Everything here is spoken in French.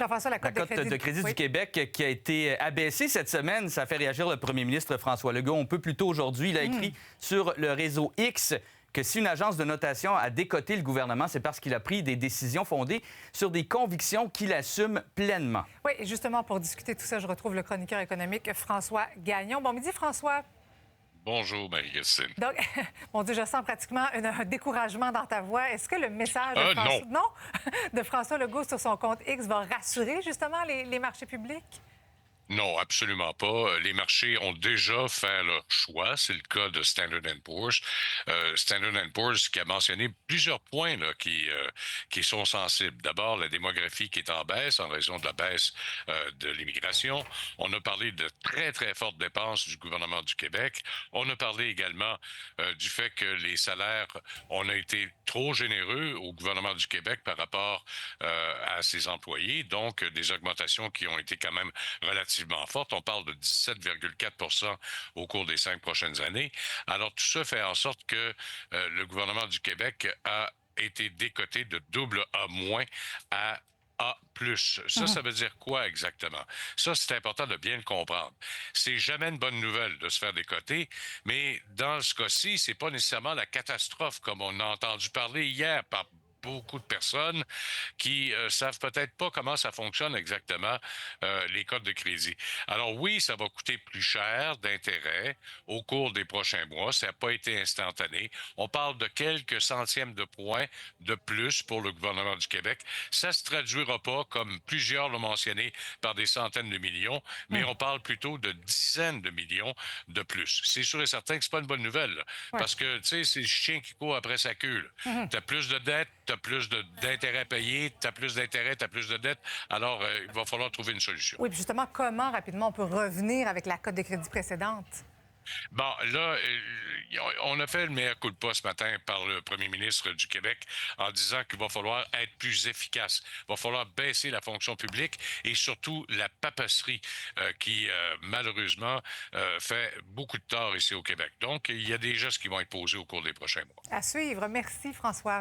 Jean-François, la La cote cote de crédit oui. du Québec qui a été abaissée cette semaine, ça fait réagir le premier ministre François Legault. Un peu plus tôt aujourd'hui, il a écrit sur le réseau X que si une agence de notation a décoté le gouvernement, c'est parce qu'il a pris des décisions fondées sur des convictions qu'il assume pleinement. Oui, et justement, pour discuter de tout ça, je retrouve le chroniqueur économique François Gagnon. Bon midi, François. Bonjour, Marie-Christine. Donc, mon Dieu, je sens pratiquement un découragement dans ta voix. Est-ce que le message de François... Non. de François Legault sur son compte X va rassurer justement les marchés publics? Non, absolument pas. Les marchés ont déjà fait leur choix. C'est le cas de Standard & Poor's. Standard & Poor's qui a mentionné plusieurs points là, qui sont sensibles. D'abord, la démographie qui est en baisse en raison de la baisse de l'immigration. On a parlé de très, très fortes dépenses du gouvernement du Québec. On a parlé également du fait que les salaires, on a été trop généreux au gouvernement du Québec par rapport à ses employés. Donc, des augmentations qui ont été quand même relativement forte. On parle de 17,4 % au cours des 5 prochaines années. Alors, tout ça fait en sorte que le gouvernement du Québec a été décoté de double A- à A+. Ça veut dire quoi exactement? Ça, c'est important de bien le comprendre. C'est jamais une bonne nouvelle de se faire décoter, mais dans ce cas-ci, c'est pas nécessairement la catastrophe comme on a entendu parler hier par beaucoup de personnes qui savent peut-être pas comment ça fonctionne exactement, les cotes de crédit. Alors oui, ça va coûter plus cher d'intérêt au cours des prochains mois. Ça n'a pas été instantané. On parle de quelques centièmes de points de plus pour le gouvernement du Québec. Ça se traduira pas, comme plusieurs l'ont mentionné, par des centaines de millions, mais on parle plutôt de dizaines de millions de plus. C'est sûr et certain que c'est pas une bonne nouvelle, là, parce que, tu sais, c'est le chien qui court après sa queue. Tu as plus de dettes, tu as plus d'intérêts payés, tu as plus d'intérêts, tu as plus de dettes. Alors, il va falloir trouver une solution. Oui, puis justement, comment rapidement on peut revenir avec la cote de crédit précédente? Bon, là, on a fait le mea culpa ce matin par le premier ministre du Québec en disant qu'il va falloir être plus efficace. Il va falloir baisser la fonction publique et surtout la papasserie qui, malheureusement, fait beaucoup de tort ici au Québec. Donc, il y a des gestes qui vont être posés au cours des prochains mois. À suivre. Merci, François.